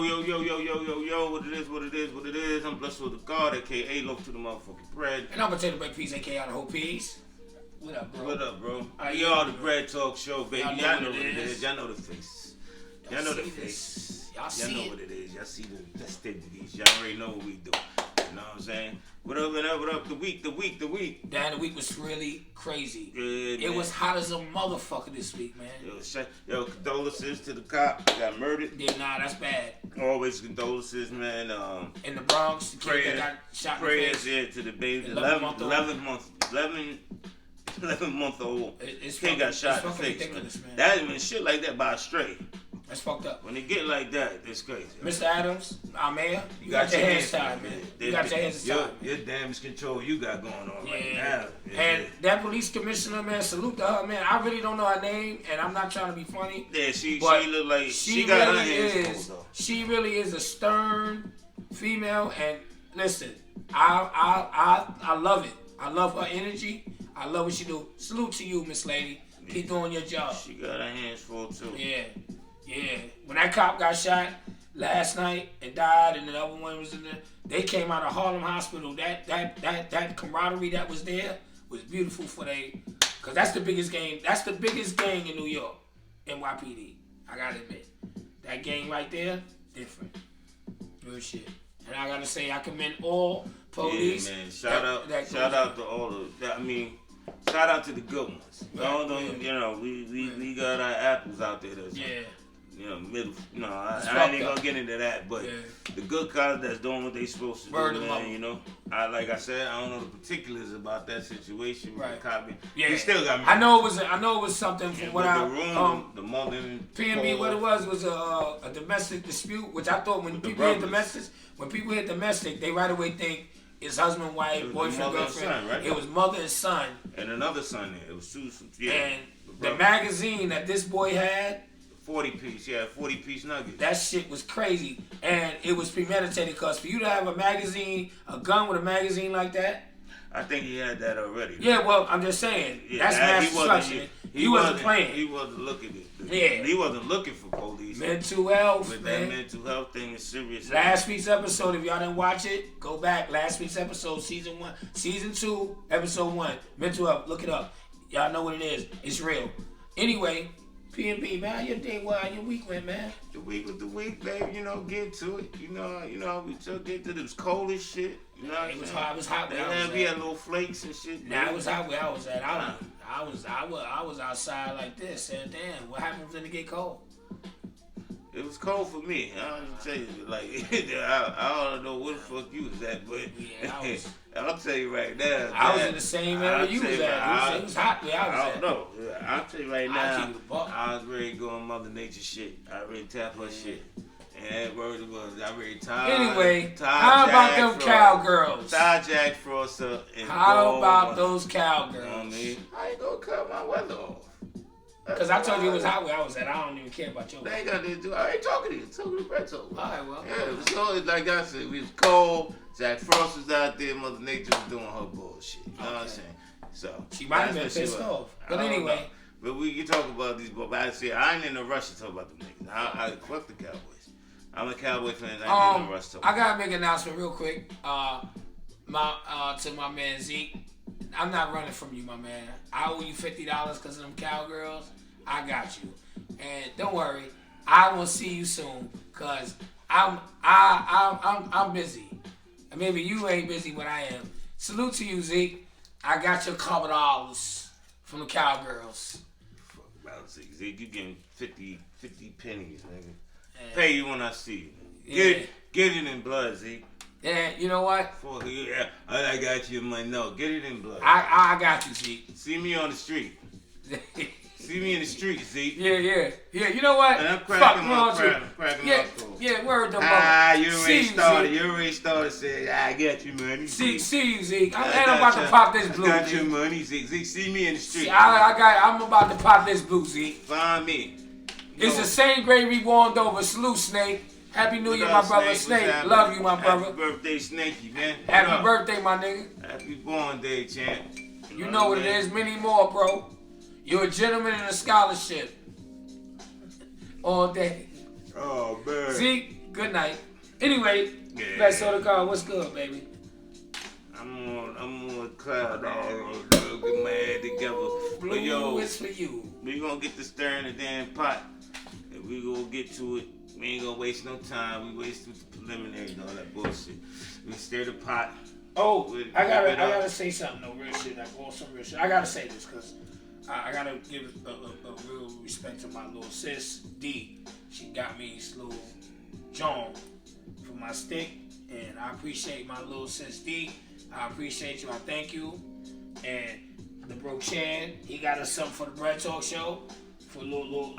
Yo, what it is. I'm blessed with the God, aka loaf to the motherfucking bread. And I'm gonna take the break piece, aka the whole piece. What up, bro? We are the bread talk show, baby. Y'all know what it is. Y'all know the face. Y'all know the face. Y'all know what it is. Y'all see the festivities. Y'all already know what we do. You know what I'm saying? What up? The week. Damn, the week was really crazy. Good, it man. was hot as a motherfucker this week, man. Yo, condolences to the cop that got murdered. Yeah, nah, that's bad. Always condolences, man. In the Bronx, the kid that got shot in the face. Prayers to the baby. 11 month old kid got shot in the face. Man. That even shit like that by a stray. That's fucked up. When they get like that, it's crazy. Mr. Adams, our mayor, you got your hands tied, man. You got your hands tied. Your damage control you got going on right now. And that police commissioner, man, salute to her, man. I really don't know her name, and I'm not trying to be funny. Yeah, she look like she got her hands full, though. She really is a stern female, and listen, I love it. I love her energy. I love what she do. Salute to you, Miss Lady. Keep doing your job. She got her hands full too. Yeah. When that cop got shot last night and died, and the other one was in there, they came out of Harlem Hospital. That camaraderie that was there was beautiful for cause that's the biggest gang. That's the biggest gang in New York, NYPD. I gotta admit, that gang right there, different. Real shit. And I gotta say, I commend all police. Yeah, man. Shout out to all the. I mean, shout out to the good ones. You know, we got our apples out there. That's middle. I ain't gonna get into that, but the good cops that's doing what they supposed to do, man. You know, like I said, I don't know the particulars about that situation with the cop. Yeah, he still got me. I know it was something from what the mother PNB. What it was a domestic dispute, which I thought when people hear domestic, they right away think it's husband, wife, boyfriend, girlfriend. Son, right? It was mother and son. And another son there. It was two. Yeah. And the magazine that this boy had. 40-piece nuggets. That shit was crazy. And it was premeditated because for you to have a gun with a magazine like that. I think he had that already. Yeah, well, I'm just saying. That's mass destruction. He wasn't playing. He wasn't looking at it. Yeah. He wasn't looking for police. Mental health, but man. That mental health thing is serious. Last week's episode, if y'all didn't watch it, go back. Last week's episode, season 2, episode 1. Mental health. Look it up. Y'all know what it is. It's real. Anyway, PNB, man, how your day was? How your week went, man? The week was the week, baby. You know, get to it. You know, we took it to this cold as shit. You know, it was hot. It was hot where I was we had little flakes and shit. Nah, it was hot where I was at. I was outside like this, saying, "Damn, what happens when it get cold?" It was cold for me. I don't tell you, like, I don't know where the fuck you was at, but I'll tell you right now. I was in the same area you was at. It was hot where I was at. I don't know. I'll tell you right now, I was ready to go on Mother Nature shit. I already tapped her shit. And that word was, I already tired. Anyway, how about them cowgirls? Tie Jack Frost up. How about those cowgirls? You know what I mean? I ain't gonna cut my weather off. Because I told you it was hot where I was at. I don't even care about your weather. They ain't got to do. I ain't talking to you. Talking to Brett. All right, well. Yeah, it was so, like I said, we was cold. Jack Frost was out there. Mother Nature was doing her bullshit. You know what I'm saying? So she might have been pissed off. But anyway. But we can talk about these. But I say I ain't in a rush to talk about the niggas. I fuck the Cowboys. I'm a Cowboy fan. I ain't in a rush to talk. I gotta make an announcement real quick. To my man Zeke. I'm not running from you, my man. I owe you $50 because of them cowgirls. I got you, and don't worry, I will see you soon. Cause I'm busy. Maybe you ain't busy, but I am. Salute to you, Zeke. I got your couple dollars from the cowgirls. Fuck about Zeke, you getting 50 pennies, nigga. Pay you when I see you. Get it in blood, Zeke. Yeah, you know what? Yeah, I got you in my note. Get it in blood. I got you, Zeke. See me on the street. See me in the street, Zeke. Yeah. You know what? And I'm cracking up. Yeah, word the mother. You already started saying, I got you money. See you, Zeke. I'm about to pop this blue. I got your money, Zeke. Zeke, see me in the street. I'm about to pop this blue, Zeke. Find me. It's the same gravy warmed over. Salute, Snake. Happy New Year, my brother. Snake. Love you, my brother. Happy birthday, Snakey, man. Happy birthday, my nigga. Happy born day, champ. You know what it is. Many more, bro. You're a gentleman in a scholarship. All day. Oh, man. Zeke, Good night. Anyway, let's go to car. What's good, baby? I'm on cloud nine. Get my head together. Blue, but yo, it's for you. We gonna get the stirring the damn pot. And we gonna get to it. We ain't gonna waste no time. We wasted the preliminary and all that bullshit. We stir the pot. Oh, I gotta say something though, real shit. Like some real shit. I gotta say this because I gotta give a real respect to my little sis D. She got me this little John for my stick, and I appreciate my little sis D. I appreciate you. I thank you. And the bro Chad, he got us something for the Bread Talk Show. For little.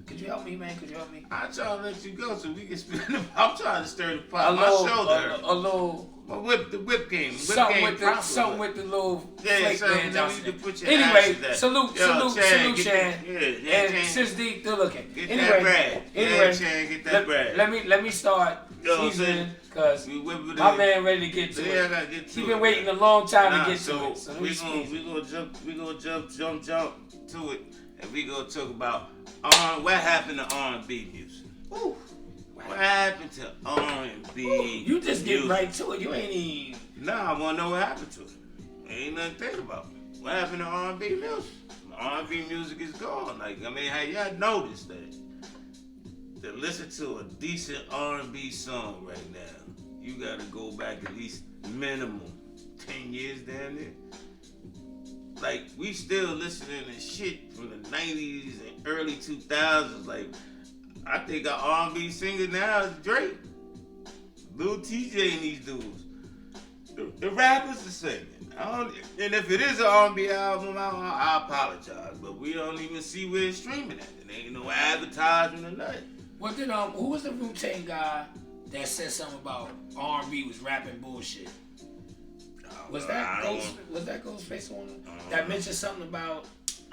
Could you help me, man? Could you help me? I'm trying to let you go so we can spin the. I'm trying to stir the pot. My shoulder. A little. The whip game. Something with the little flake bands out there. Anyway, salute, Chad. And Sis D, still looking. Get that bread. Anyway, Chad, get that bread. Let me start seasoning because my man ready to get to it. I gotta get to it. He been waiting a long time to get to it. So we gonna jump to it, and we gonna talk about what happened to R&B music. Ooh. What happened to R&B? You just get right to it. You ain't even. Nah, I wanna know what happened to it. Ain't nothing to think about. What happened to R&B music? R&B music is gone. Like, I mean, have y'all noticed that? To listen to a decent R&B song right now, you gotta go back at least minimum 10 years down there. Like, we still listening to shit from the 90s and early 2000s. Like, I think our R&B singer now is Drake. Lil TJ and these dudes. The rappers are singing. And if it is an R&B album, I apologize. But we don't even see where it's streaming at. There ain't no advertisement or nothing. What did who was the Wu-Tang guy that said something about R&B was rapping bullshit? Was that Ghostface on that mentioned something about?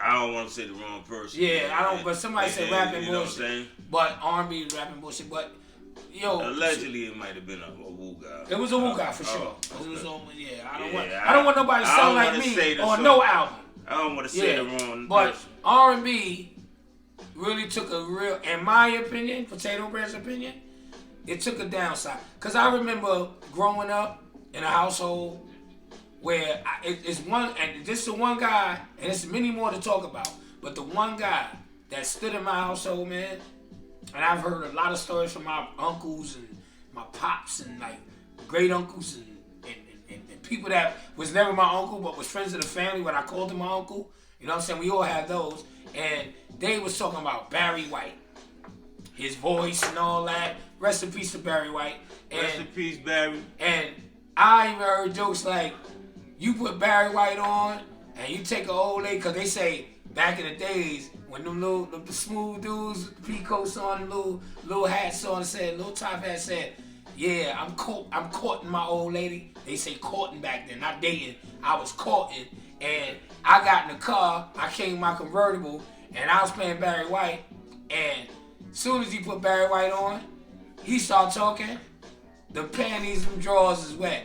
I don't want to say the wrong person. Yeah, I don't. But somebody said rapping bullshit. But R&B is rapping bullshit. But allegedly it might have been a Wu guy. It was a Wu guy for sure. Okay. It was I don't want nobody to sound like me on no album. I don't want to say the wrong. But R&B really took a real, in my opinion, Potato Bread's opinion, it took a downside. Cause I remember growing up in a household where it's one, and this is the one guy, and there's many more to talk about, but the one guy that stood in my household, man, and I've heard a lot of stories from my uncles and my pops and like great uncles and people that was never my uncle but was friends of the family, but I called him my uncle. You know what I'm saying? We all have those. And they was talking about Barry White, his voice and all that. Rest in peace to Barry White. Rest in peace, Barry. And I even heard jokes like, you put Barry White on and you take an old lady, because they say back in the days when them the smooth dudes with the peacoats on and little hats on, little top hat said, yeah, I'm courting my old lady. They say courting back then, not dating. I was courting, and I got in the car. I came in my convertible, and I was playing Barry White. And as soon as he put Barry White on, he started talking. The panties and drawers is wet.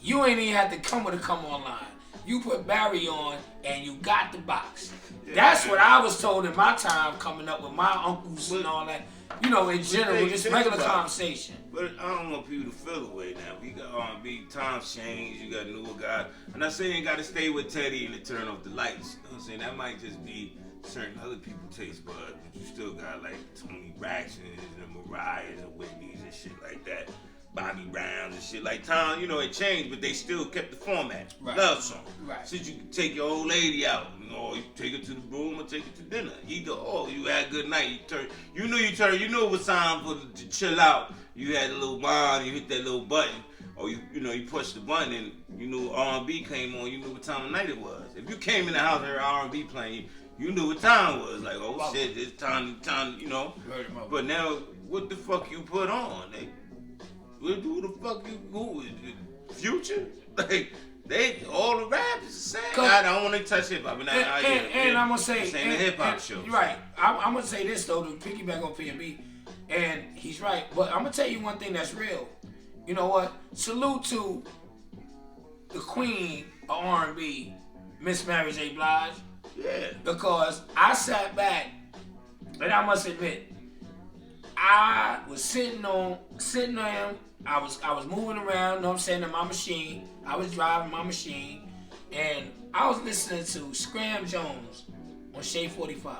You ain't even had to come with a come online. You put Barry on, and you got the box. Yeah, that's what I was told in my time coming up with my uncles and all that. You know, in general, just regular conversation. But I don't want people to feel away now. We got R&B, times change, you got newer guys. And I say you ain't got to stay with Teddy and to turn off the lights. You know what I'm saying? That might just be certain other people's taste buds, but you still got like Tony Braxton and Mariah's and Whitney's and shit like that. Bobby Brown's and shit like Tom, you know, it changed, but they still kept the format. Right. Love song. Right. So you can take your old lady out, or you take her to the room or take her to dinner. Either or, you had a good night. You knew it was time to chill out. You had a little wine, you hit that little button, or you pushed the button and you knew R&B came on. You knew what time of night it was. If you came in the house and heard R&B playing, you knew what time it was. Like, oh shit, it's time, you know. But now, what the fuck you put on? Who the fuck you go? Future? Like, they all the rappers the same. I don't want to touch hip hop. And I'm gonna say, this ain't a hip hop show. Right. I'm gonna say this though to piggyback on P&B, and he's right. But I'm gonna tell you one thing that's real. You know what? Salute to the queen of R&B, Miss Mary J. Blige. Yeah. Because I sat back And I must admit, I was sitting on. I was moving around. You know what I'm saying, in my machine. I was driving my machine, and I was listening to Scram Jones on Shade 45,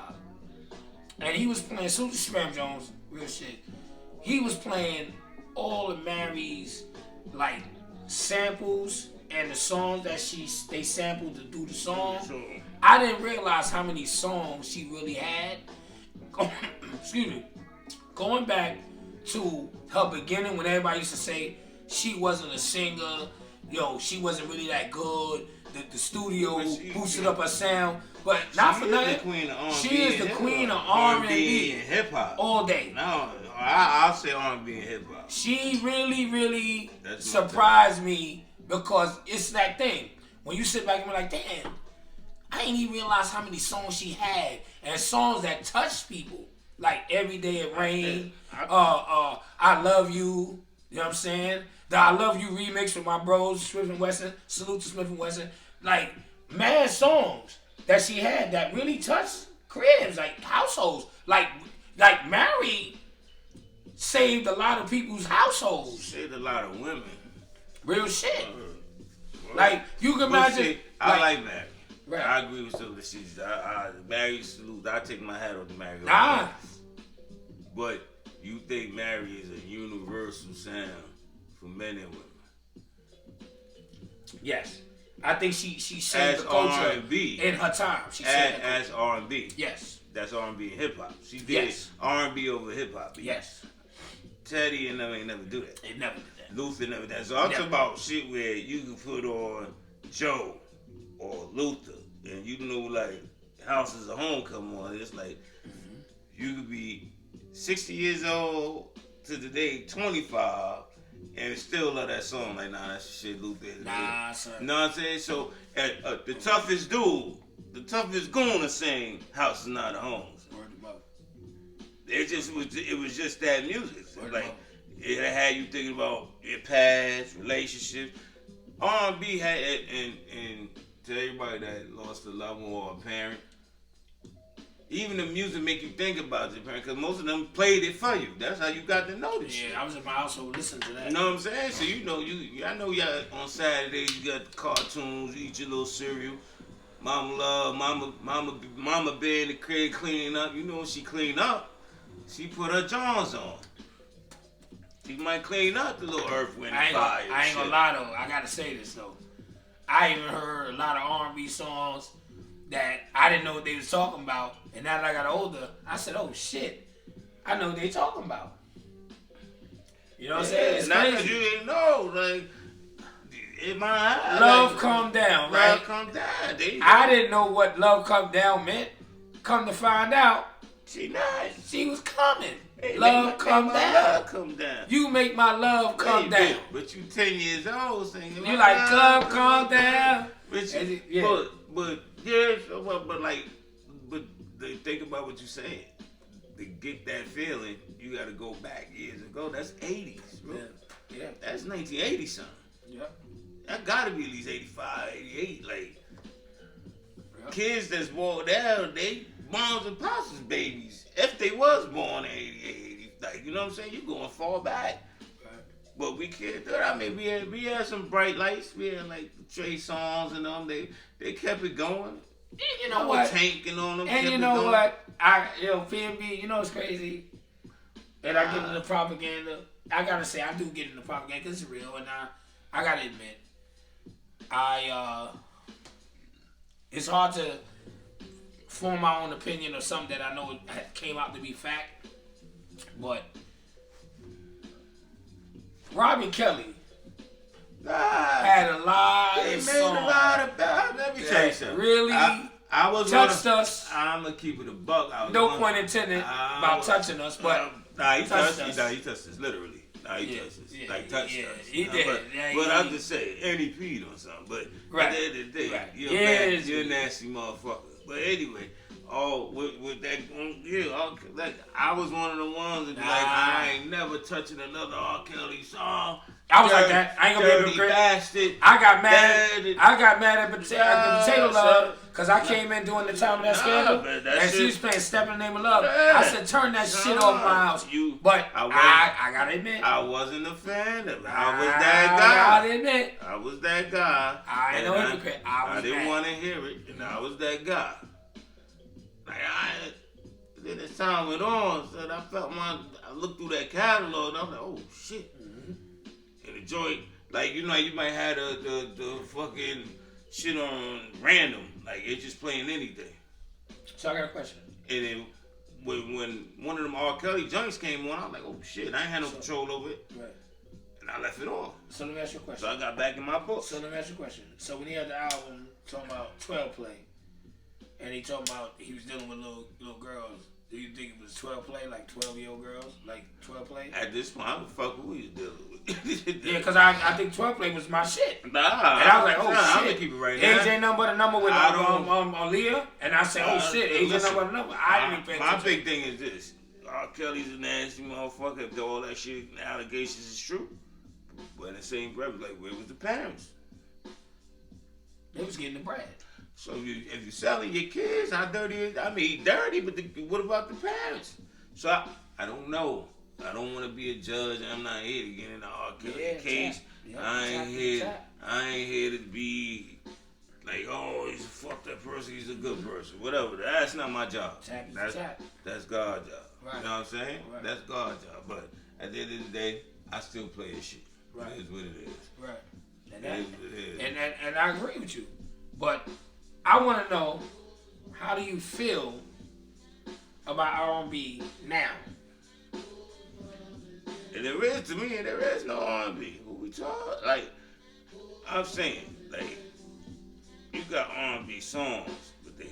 and he was playing. So Scram Jones, real shit. He was playing all of Mary's like samples and the songs that they sampled to do the song. I didn't realize how many songs she really had. Excuse me. Going back to her beginning when everybody used to say she wasn't a singer, she wasn't really that good. The studio boosted up her sound, but not for nothing. She is the queen of R&B and hip hop all day. No, I'll say R&B and hip hop. She really, really surprised me because it's that thing when you sit back and be like, damn, I didn't even realize how many songs she had and songs that touched people. Like Every Day It Rain, I Love You, you know what I'm saying? The I Love You remix with my bros, Smith and Wesson, salute to Smith and Wesson. Like, mad songs that she had that really touched cribs, like households. Like Mary saved a lot of people's households. Saved a lot of women. Real shit. Like, you can imagine. I like Mary. Right. I agree with some of the Mary salute. I take my hat off to Mary. Nah. But you think Mary is a universal sound for men and women? Yes. I think she saved the culture R&B, in her time. She as R&B. Yes. That's R&B and hip hop. She did R&B over hip hop. Yes. Teddy and them ain't never do that. They never did that. Luther never did that. So I'm talking about shit where you can put on Joe or Luther, and you know, like, House is a Home come on. It's like, you could be 60 years old to the day 25 and still love that song. Like, nah, that's shit Luther is. Nah, son. You know what I'm saying? So, the toughest dude, the toughest goon to sing House is Not a Home. It was just that music. So like, it had you thinking about your past, relationships. R&B had, and to everybody that lost a loved one or a parent, even the music make you think about your parent, because most of them played it for you. That's how you got to know this shit. I was in my household listening to that. You know what I'm saying? So I know y'all on Saturdays you got the cartoons, you eat your little cereal. Mama love, mama be in the crib cleaning up. You know when she clean up, she put her Johns on. She might clean up the little Earth, Wind, and Fire. I ain't gonna lie though. I gotta say this though. I even heard a lot of R&B songs that I didn't know what they was talking about, and now that I got older, I said, "Oh shit, I know what they talking about." You know what I'm saying? It's not crazy. You didn't know, like, in my eyes, Love Come Down, right? Love Come Down. I didn't know what Love Come Down meant. Come to find out, she nice. She was coming. Love come down. Love come down. You make my love come down. But you 10 years old singing. You like love come down. But think about what you're saying. To get that feeling, you got to go back years ago. That's 80s, bro. Yeah. That's 1980 something. Yeah. That got to be at least 85, 88. Like, kids that's born now, they moms and pops is babies. If they was born in 88, like, you know what I'm saying? You going far back. Right. But we can't do that. I mean, we had some bright lights. We had like Trey songs and them. They kept it going. You know what? Tanking on them. And you know what? PNB, you know it's crazy. And I get into propaganda. I gotta say, I do get into propaganda because it's real. And I gotta admit, it's hard to form my own opinion of something that I know came out to be fact. But Robbie Kelly had a lot of songs. Let me tell you something. Really I was touched us. I'm gonna keep it a buck. No point intended about touching us, but he touched us literally. He touched us. Like touched us. He did. But I'm just saying, and he peed on something. But at the end of the day, you're a nasty motherfucker. But anyway, with that, like I was one of the ones that be like, I ain't never touching another R. Kelly song. I was like that. I ain't gonna be able to agree. I got mad at Potato Love because I came in during the time of that scandal and she was playing "Step in the Name of Love." I said, "Turn that shit off my house." But I gotta admit, I wasn't a fan of it. I was that guy. I gotta admit, I was that guy. I ain't no hypocrite. I didn't want to hear it, and I was that guy. Like then as time went on, so I looked through that catalog and I was like, oh shit. And the joint, like, you might have the fucking shit on random. Like, it's just playing anything. So I got a question. And then when one of them R. Kelly joints came on, I was like, oh shit, I ain't had no control over it. Right. And I left it on. So let me ask you a question. So I got back in my book. So let me ask you a question. So when he had the album talking about 12 play, and he talking about he was dealing with little girls, do you think it was 12 play, like 12-year-old girls, like 12 play? At this point, I don't fuck who he was dealing with. Yeah, because I think 12 play was my shit. Nah. And I was like, oh shit. I'm gonna keep it right now. Age ain't nothing but a number with Aaliyah. And I said, oh shit, age ain't nothing but a number. I didn't pay attention. My big thing is this. R. Kelly's a nasty motherfucker. If all that shit, allegations is true. But in the same breath, like, where was the parents? They was getting the bread. So if you're selling your kids, how dirty is it? I mean, dirty, but what about the parents? So I don't know. I don't want to be a judge. I'm not here to get in the R. Kelly case. I ain't here to be like, oh, he's a fucked up person. He's a good person. Whatever. That's not my job. That's God's job. Right. You know what I'm saying? Right. That's God's job. But at the end of the day, I still play his shit. Right. It is what it is. Right. And I agree with you. But I want to know, how do you feel about R&B now? And there is no R&B. What we talk? Like, I'm saying, like, you got R&B songs, but they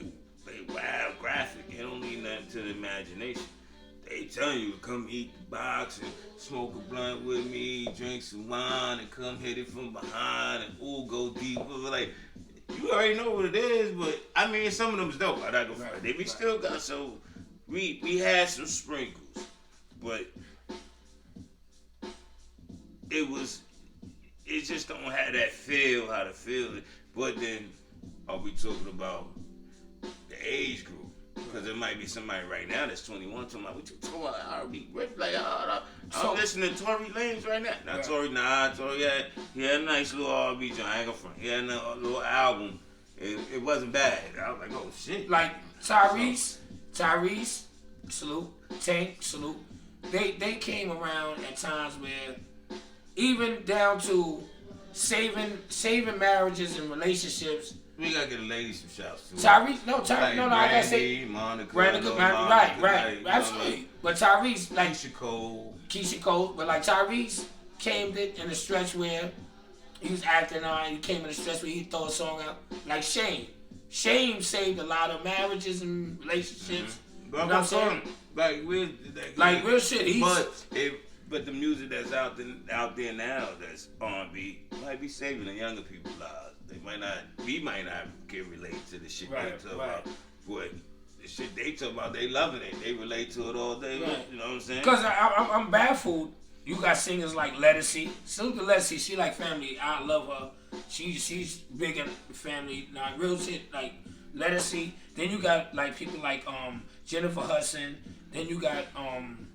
wild graphic. They don't leave nothing to the imagination. They telling you to come eat the box and smoke a blunt with me, drink some wine, and come hit it from behind, and go deeper. Like, you already know what it is, but I mean, some of them's dope. I gotta go for it. They still got we had some sprinkles, but it just don't have that feel, how to feel it. But then, are we talking about the age group? Because there might be somebody right now that's 21 talking about, we talking about R&B. Like, I'm listening to Tory Lanez right now. Tory he had a nice little R&B joint. I ain't gonna front. He had a little album. It wasn't bad. I was like, oh shit. Like Tyrese, salute. Tank, salute. They came around at times where, even down to saving marriages and relationships. We gotta get the ladies some shouts too. Tyrese, I gotta say Monica, right, absolutely. But Tyrese, like Keisha Cole, but like Tyrese came in a stretch where he was acting on. He came in a stretch where he throw a song out like Shame. Shame saved a lot of marriages and relationships. Mm-hmm. You know what I'm saying? Like real shit. But the music that's out there now, that's R&B, might be saving the younger people's lives. We might not can relate to the shit they talk about, but the shit they talk about, they loving it. They relate to it all day. Right. You know what I'm saying? Because I'm baffled. You got singers like Lettucey. Salute to Lettucey. She like family. I love her. She's big in family. Now real shit like Lettucey. Then you got like people like Jennifer Hudson. Then you got I'm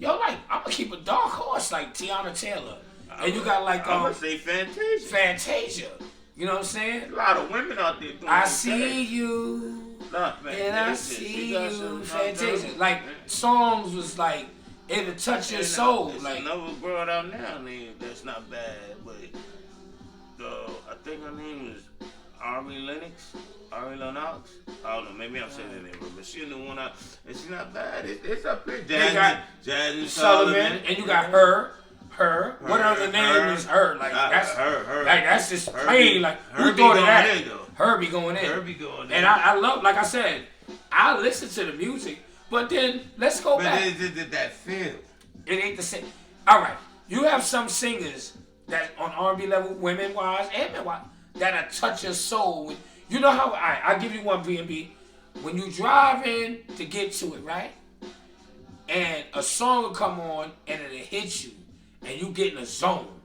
gonna keep a dark horse like Tiana Taylor. And you got like I'm gonna say Fantasia. You know what I'm saying? A lot of women out there doing I see you. And I see you, Fantasia. Like songs was like it'll touch your soul. There's like another girl out now that's not bad, but I think her name is Ari Lennox. I don't know, maybe I'm saying that name wrong, but she's the one out, and she's not bad. It's up there. Jasmine Sullivan, and you got her. What other name is her? Like that's her. Like that's just plain. Like who thought of that? Her be going in. And I love, like I said, I listen to the music, but then let's go back. But that feel. It ain't the same. All right, you have some singers that on R&B level, women wise and men wise, that'll touch your soul. You know how I give you one B&B. when you drive in to get to it, right? And a song will come on and it'll hit you, and you get in a zone.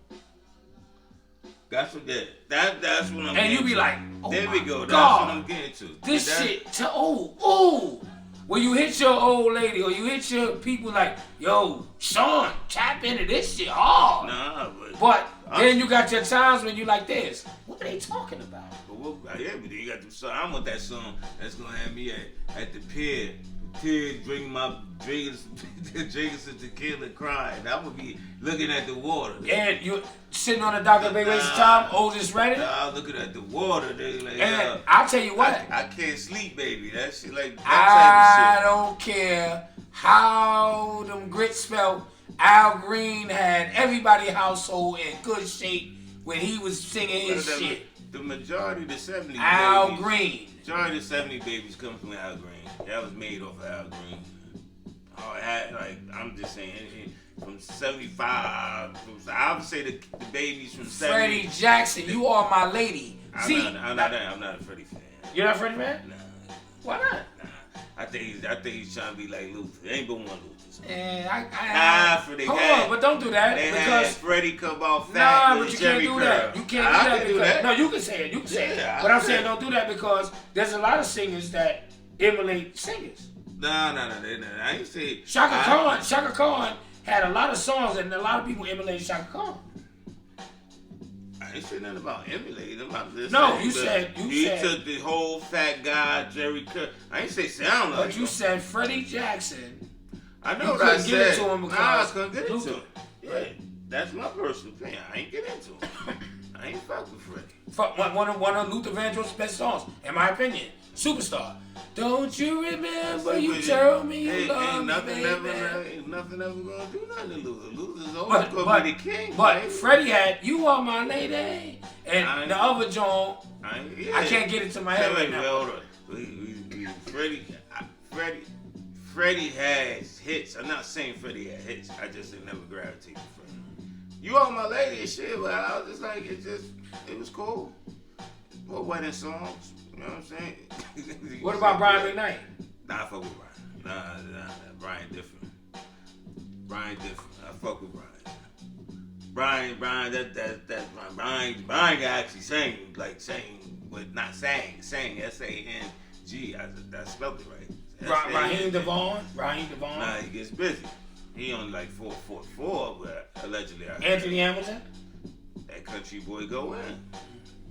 That's what that's what I'm. And you be like, oh there we go. God, that's what I'm getting to. This shit. When you hit your old lady or you hit your people like, yo, Sean, tap into this shit hard. Nah, but then you got your times when you like this. What are they talking about? But then you got the song. I want that song that's gonna have me at the pier. Tears, drinking some tequila, crying. I would be looking at the water. And you sitting on the dock of Bay Race time, Oldest Ready? I was looking at the water. They like, and I'll tell you what. I can't sleep, baby. That shit like that I type of shit. don't care how them grits felt. Al Green had everybody household in good shape when he was singing his shit. The majority of the 70s Al babies, Green. Majority of the 70s babies come from Al Green. That was made off of Al Green. Oh, it had, like, I'm just saying, from 75, I would say the babies from 70. Freddie Jackson, you are my lady. I'm not a Freddie fan. You're not a Freddie fan? Nah. Why not? Nah. I think he's trying to be like Luther. There ain't but one Luther. And Freddie. Hold on, but don't do that because Freddie come out fat. But you can't do that. You can't do that. No, you can say it. You can say it. But I'm saying don't do that because there's a lot of singers that emulate singers. No. I ain't say Shaka Khan had a lot of songs and a lot of people emulated Shaka Khan. I ain't say nothing about emulating. About this. No, you said he took the whole fat guy Jerry Cook. I ain't say sound like. But you said Freddie Jackson. I know what I said. Get into him because I couldn't get into him. Yeah, that's my personal opinion. I ain't get into him. I ain't fuck with Freddie. One of Luther Vandross's best songs, in my opinion. Superstar. Don't you remember you told me you loved me, baby. Ain't nothing ever gonna do nothing to Luther. Luther's always gonna be the king. But baby. Freddie had You Are My Lady. And the other John, I can't get it to my head right now. Freddie has hits. I'm not saying Freddie had hits. I just never gravitated to Freddie. You Are My Lady and shit, but I was just like, it was cool. What wedding songs? You know what I'm saying? What about Brian McKnight? Nah, I fuck with Brian. Nah, Brian different. I fuck with Brian. Brian, that's Brian can actually sing, but not sang. S-A-N-G. I spelled it right. Raheem Devon. Nah, he gets busy. He only like 4'4", but allegedly. Anthony Hamilton. That country boy go in.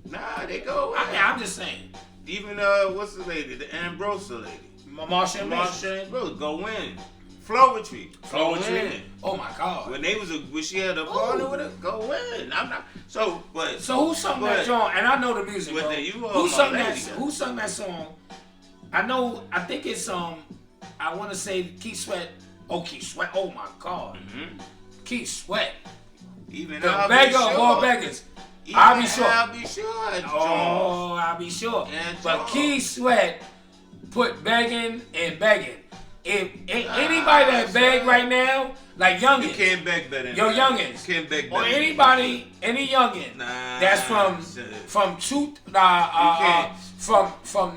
Nah, they go in. I'm just saying. Even what's the lady? The Ambrosia lady. Marsha Ambrose go in. Flowetry. Go in. Oh my God. When she had a partner with her, go in. I'm not. So who sung that song? And I know the music. Bro. Who sung that song? I think it's I want to say Keith Sweat. Oh, Keith Sweat. Oh my God. Mm-hmm. Keith Sweat. Even the beggar of all beggars. I'll be sure. Oh, I'll be sure. Yeah, but Keith Sweat put begging and begging. If anybody that beg right now, like youngins, you can't beg better. Your youngins, you can't beg better. Or any youngin that's from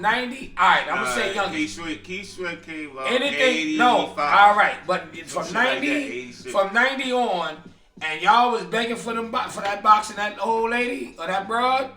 90. All right, I'm gonna say youngin. Keith Sweat came out. Anything? No. All right, but from 90 on. And y'all was begging for that box and that old lady or that broad,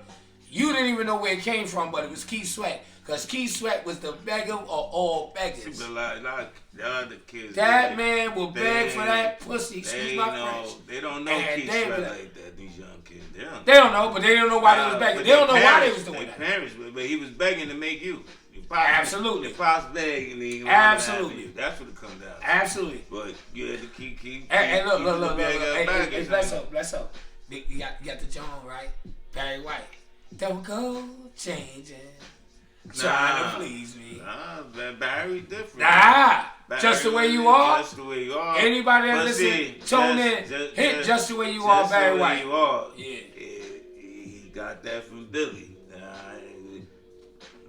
you didn't even know where it came from, but it was Keith Sweat. Because Keith Sweat was the beggar of all beggars. The kids, that man will beg for that pussy. Excuse my French. They don't know Keith Sweat like that, these young kids. They don't know, but they don't know why they was begging. They don't know why they was doing that. Parents, but he was begging to make you. Absolutely. Your pops begging. Absolutely. That's what it comes down to. Absolutely. But you had to keep. Hey, look. Hey, bless up. You got the John, right? Barry White. Don't go changing. Trying to please me. Nah, Barry different. Barry, just the way you are. Just the way you are. Anybody that listen, tune in, hit just the way you are, Barry White. You are. Yeah. He got that from Billy.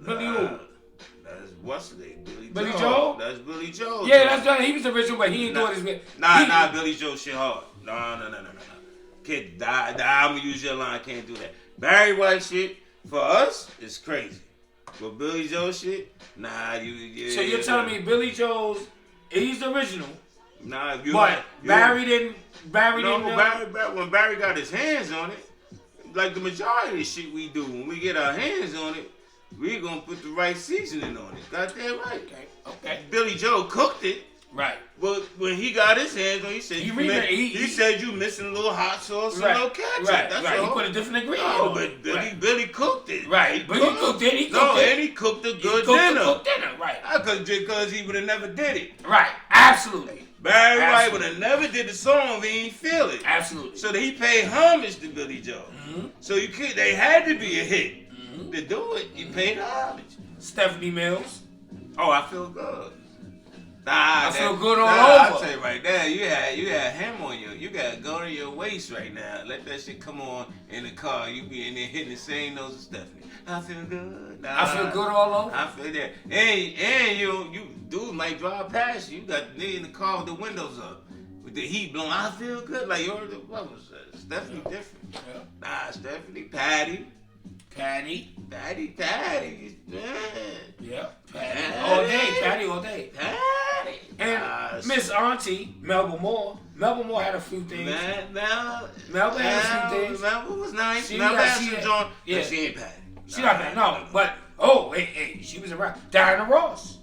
Billy who? That's what's his name? Billy Joel? That's Billy Joel. Yeah, that's right. He was the original, but he ain't doing his. Nah, Billy Joel shit hard. No. Kid, I'm gonna use your line. Can't do that. Barry White shit for us is crazy. But Billy Joe shit, nah, yeah. So you're telling me Billy Joe's, he's the original. Nah, you. But Barry didn't. When Barry got his hands on it, like the majority of the shit we do, when we get our hands on it, we gonna put the right seasoning on it. Goddamn right. Okay. Billy Joe cooked it. Right. But when he got his hands on it, he said you missing a little hot sauce and a little ketchup. That's all. He put a different ingredient on it. But Billy cooked it. Right. But he cooked it. And he cooked a good dinner. Cooked dinner. Right. Because he would have never did it. Right. Absolutely. Barry White would have never did the song if he didn't feel it. Absolutely. So that he paid homage to Billy Joe. Mm-hmm. So they had to be a hit. Mm-hmm. To do it, he paid homage. Stephanie Mills. Oh, I feel good. I feel good all over. I'll tell you right there, you had him on you. You got to go to your waist right now. Let that shit come on in the car. You be in there hitting the same notes as Stephanie. I feel good. I feel good all over. I feel that. And you dude might drive past you. You got the nigga in the car with the windows up. With the heat blowing. I feel good. Like what was that? Stephanie different. Yeah. Nah, Stephanie, Patty. Man. Yeah. Patty. All day. Patty all day. Patty. And Miss Auntie, Melba Moore. Melba Moore had a few things. Melba had a few things. Melba was nice. Melba had some joint. Yeah. She ain't Patty. She not Patty. No. But, hey, she was around. Diana Ross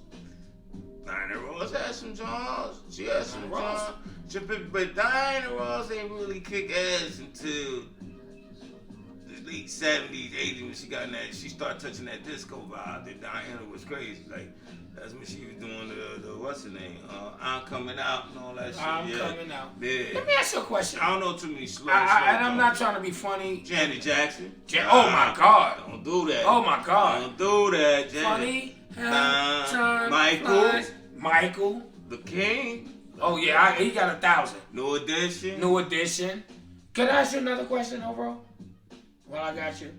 had some joints. She had some joints. But Diana Ross ain't really kick ass until the late 70s, 80s when she got in that. She started touching that disco vibe. That Diana was crazy. Like that's when she was doing the what's her name? I'm Coming Out and all that shit. I'm Coming Out. Yeah. Let me ask you a question. I don't know too many slow. And I'm not trying to be funny. Janet Jackson. Oh my God. Don't do that. Oh my God. Don't do that, Janet. Funny. Michael. The King. Oh yeah, he got 1,000. New Edition. Can I ask you another question, bro? Well, I got you.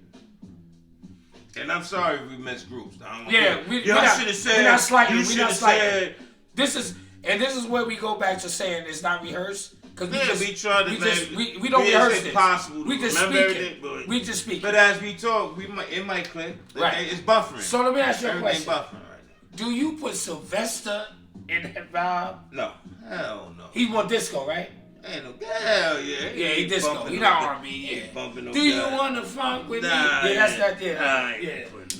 And I'm sorry if we missed groups. We should have said. We're not slighting. This is where we go back to saying it's not rehearsed. Because we don't rehearse it. Possible we just speak it. We just speak. But as we talk, it might click. Right. It's buffering. So let me ask you a question. Buffering right now. Do you put Sylvester in that vibe? No. Hell no. He's more disco, right? Ain't no hell yeah. Yeah, he disco. He not R&B. Yeah. Bumping Do you want to funk with me? Yeah, that's that. Yeah.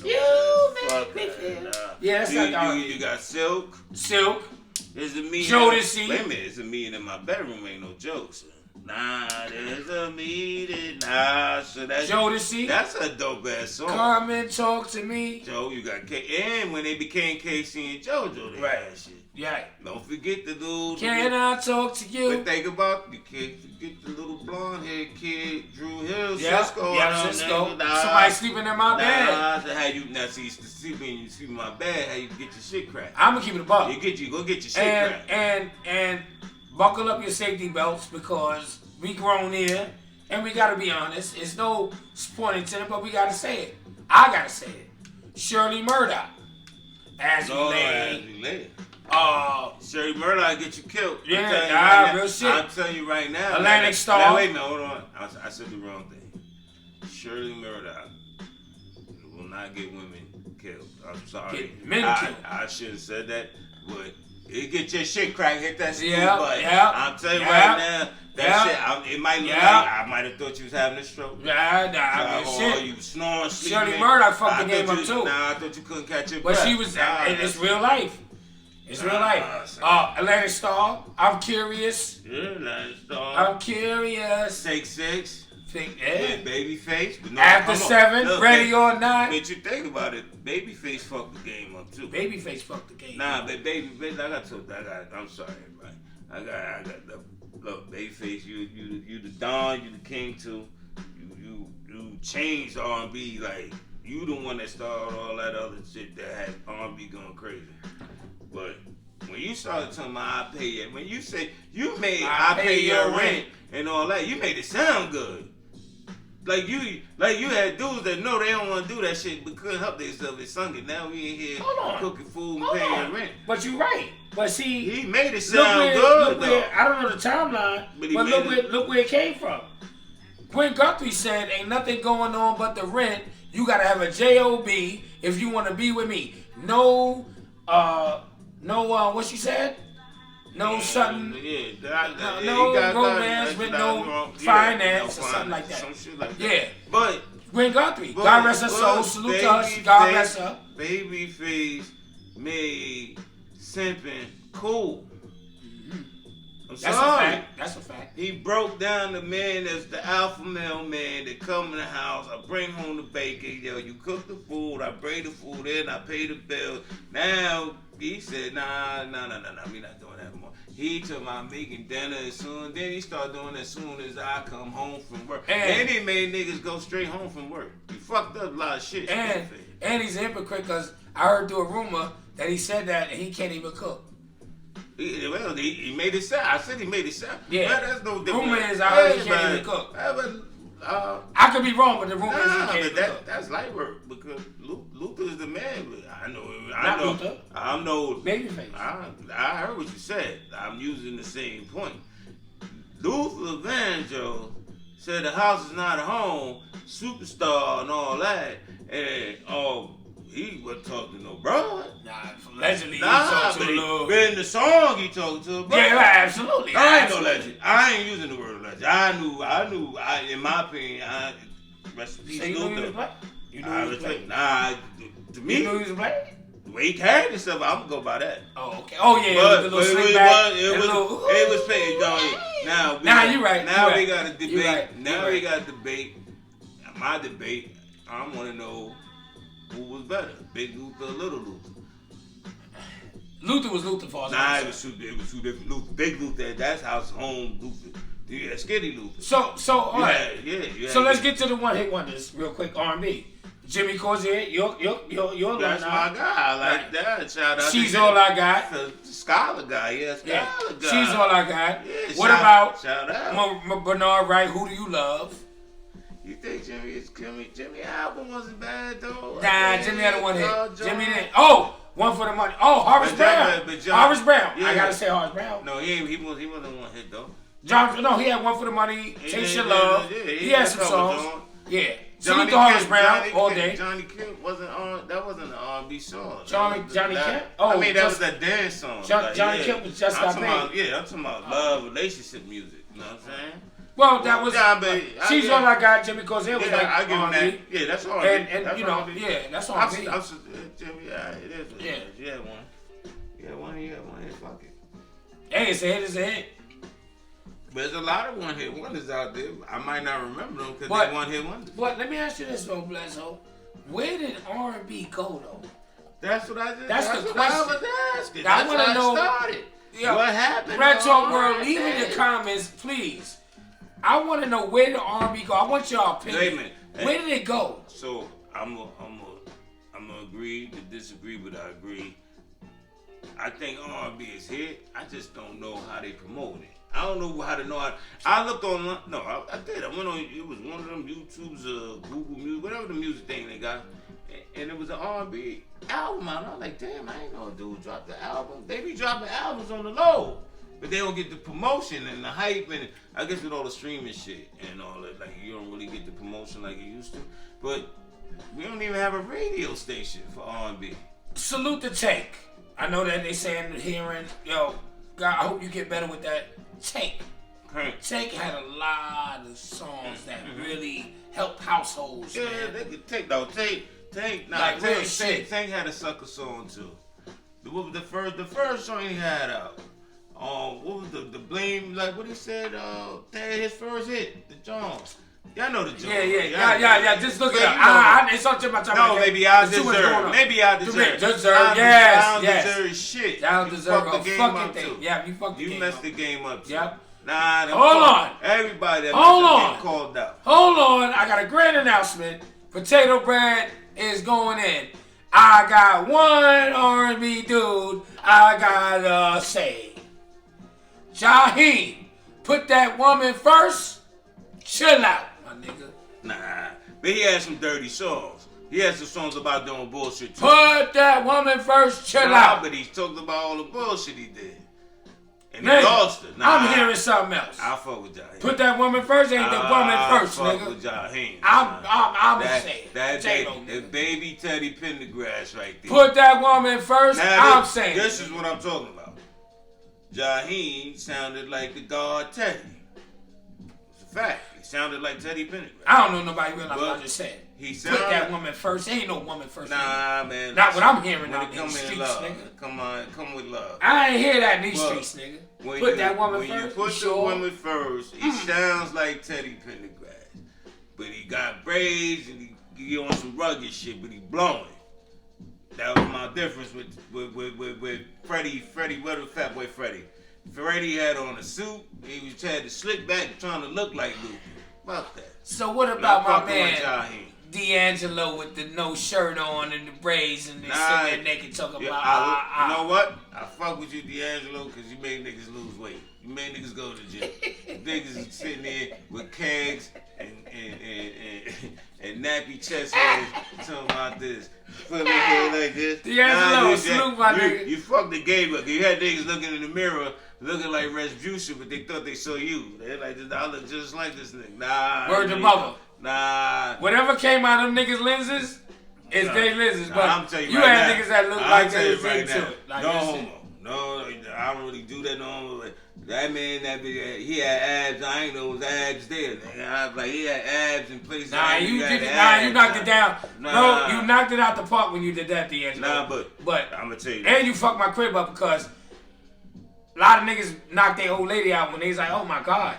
You make me feel. Yeah, that's not R&B. You got Silk. There's a meeting. Jodeci. Wait a minute, it's a meeting in my bedroom. Ain't no jokes. Nah, there's a meeting. Nah, so that's Jodeci. That's a dope ass song. Come and talk to me. Joe, you got and when they became Casey and JoJo, they had shit. Yeah. Don't forget the dude. Can I talk to you? But think about you can't forget the little blonde haired kid, Drew Hill, Cisco. Yeah, Cisco. Somebody sleeping in my bed. How you now see when you sleep in my bed? How you get your shit cracked? I'm gonna keep it a buck. Go get your shit cracked. And buckle up your safety belts because we grown here and we gotta be honest. It's no point in it, but we gotta say it. I gotta say it. Shirley Murdoch. As we lay. Shirley Murdoch get you killed. Yeah, real shit. I'm telling you right now. Atlantic Star. Now, wait a minute, hold on. I said the wrong thing. Shirley Murdoch will not get women killed. I'm sorry. Get men killed. I should have said that, but it get your shit cracked, hit that stupid button. Yeah. I'm telling you right now, that shit, it might look like I might have thought you was having a stroke. Shit. You snoring, sleeping. Shirley Murdoch fucked the game up too. Nah, I thought you couldn't catch your breath. But she was, it's real life. It's real life. Atlantic Star. I'm curious. Yeah, Atlantic Star. I'm curious. Take 6. Yeah. Babyface. But no, After 7, look, Ready or Not. But you think about it, Babyface fucked the game up too. Babyface fucked the game. Nah, but Babyface, I'm sorry, everybody. I got the look, Babyface. You the Don. You the king too. You changed R&B like you the one that started all that other shit that had R&B going crazy. But when you started talking about I pay it, when you say you made I pay your rent and all that, you made it sound good. Like you had dudes that know they don't want to do that shit but couldn't help themselves. They sung it. Now we in here cooking food and paying rent. But you're right. But see, he made it sound good. I don't know the timeline, but look where it came from. Gwen Guthrie said, "Ain't nothing going on but the rent. You gotta have a job if you want to be with me. No, what she said? No something. No romance with no finance or something like that. Some shit like that. Yeah. But Gwen Guthrie, God rest her soul. Salute to her. God bless her. Babyface made simping cool. That's a fact. That's a fact. He broke down the man that's the alpha male man that come in the house. I bring home the bacon. Yo, you cook the food. I bring the food in. I pay the bill. Now he said, nah. We not doing that anymore. He took my making dinner as soon. Then he started doing it as soon as I come home from work. And he made niggas go straight home from work. He fucked up a lot of shit. And he's a hypocrite because I heard through a rumor that he said that and he can't even cook. He made it sound. I said he made it sound. Yeah. Well, that's no different. Rumor is I heard he can't even cook. I could be wrong, but the rumor is he can't even cook. That's light work because Luther is the man. I know. Luther. I know. Babyface. I heard what you said. I'm using the same point. Luther Vandross said the house is not a home, superstar and all that, and he wasn't talking to no broad. Allegedly he talked to a little. But in the song he talked to a broad. Yeah, absolutely. I ain't no legend. I ain't using the word legend. I knew. In my opinion, rest in peace, Luther. You knew he was black? You knew he was black? Nah, to me. You knew he was black? The way he carried himself, I'm gonna go by that. Oh, okay. Oh, yeah. But it was paid. Now you're right. Now we got a debate. Right. Now we got a debate. My debate, I want to know who was better, Big Luther or Little Luther. Luther was Luther for us. Nah, it was two different Luther. Big Luther, that's house home Luther. Yeah, Skinny Luther. So all right. Yeah. So let's get to the one-hit wonders real quick. R&B. Jimmy Corsier, you're that's my guy. I like that. Shout out. She's all I got. The Scholar guy, Scholar guy. She's all I got. Yeah, what about shout out. Bernard Wright? Who do you love? You think Jimmy album wasn't bad though? Nah, Jimmy had a one hit. Jimmy didn't. Oh, one for the money. Oh, Horace Brown. Horace Brown. Yeah. I gotta say Horace Brown. No, he wasn't one hit though. He had one for the money. Taste Your Love. He had some songs. Yeah. Johnny Horace Brown all day. Johnny Kemp wasn't on. That wasn't an R&B song. Johnny Kemp. Oh, I mean that was a dance song. Johnny Kemp was just got paid. I'm talking about love, relationship music. You know what I'm saying? Well, that was. She's all I got. Jimmy Corsier was like I give him that. Yeah, that's R&B. And that's you know, R&B. yeah, that's R&B. Jimmy, it is. Yeah. He had one. Fuck it. Hey, it's a hit. It's a hit. But there's a lot of one-hit wonders out there. I might not remember them because they're one-hit wonders. But let me ask you this, though, Bledsoe. Where did R&B go, though? That's what I did. That's the question. I was asking. I want to know. Started. What happened? Red Talk World, leave in the comments, please. I want to know where did R&B go. I want your opinion. Wait a minute. Where did it go? So I'm gonna agree to disagree, but I agree. I think R&B is hit. I just don't know how they promote it. I don't know how to know how. I looked online. No, I did. I went on. It was one of them YouTubes, Google Music, whatever the music thing they got, and it was an R&B album. And I was like, damn, I ain't know a dude dropped the album. They be dropping albums on the low, but they don't get the promotion and the hype, and I guess with all the streaming shit and all that, like you don't really get the promotion like you used to. But we don't even have a radio station for R&B. Salute the Tank. I know that they saying hearing, yo, God, I hope you get better with that. Tank. Tank had a lot of songs that really helped households. Yeah, man. They could take though. Tank Tank had a sucker song too. What was the first song he had out? What was the blame? Like what he said? His first hit, the Jones. Y'all know the Jones. Yeah. Just look it up. It's something about no, maybe I deserve. Maybe I deserve. Yes. Deserve shit. Y'all deserve a fucking thing. Too. Yeah, you fucked the game up. You messed the game up too. Yep. Nah, hold on. Everybody that messed called out. Hold on. I got a grand announcement. Potato Bread is going in. I got one R&B dude I gotta say. Jaheim, put that woman first. Chill out, my nigga. Nah, but he had some dirty songs. He had some songs about doing bullshit too. Put that woman first. Chill out. But he talked about all the bullshit he did. And he lost her. Nah, I'm hearing something else. I fuck with Jaheim. Put that woman first, ain't the woman first, I nigga. fuck with Jaheim. I'm saying. That baby Teddy Pendergrass right there. Put that woman first, now, I'm saying. This is what I'm talking about. Jaheim sounded like the god Teddy. It's a fact. He sounded like Teddy Pendergrass. I don't know nobody realize what I just said. Put that woman first. Ain't no woman first. Nah, nigga. man. Not what I'm hearing out in these streets, love. nigga. Come with love. I ain't hear that in these streets, nigga. Put that woman first. When you put the woman first, he sounds like Teddy Pendergrass. But he got braids and he on some rugged shit, but he blowing. That was my difference with Freddie. What was Fat Boy Freddie? Freddie had on a suit. He had the slick back trying to look like Luke. Fuck that. So what about my man D'Angelo with the no shirt on and the braids and they sitting there naked talking about You know what? I fuck with you, D'Angelo, because you made niggas lose weight. You made niggas go to the gym. Niggas is sitting there with kegs and nappy chest hairs talking about this. Put me here like this. D'Angelo, salute my nigga. You fucked the game up. You had niggas looking in the mirror looking like Respucia, but they thought they saw you. They're like, I look just like this nigga. Nah. Word to mother. Nah. Whatever came out of them niggas' lenses, it's their lenses. But I'm telling you right had now, niggas that look like they was right into now. it. Like No homo. No, I don't really do that no homo. That man, he had abs. I ain't know it was abs there. Nigga. I was like, he had abs in places. Nah, you knocked it down. Bro, you knocked it out the park when you did that, D'Angelo. Nah, but I'm going to tell you that. And you fucked my crib up because a lot of niggas knocked their old lady out when they was like, oh my God.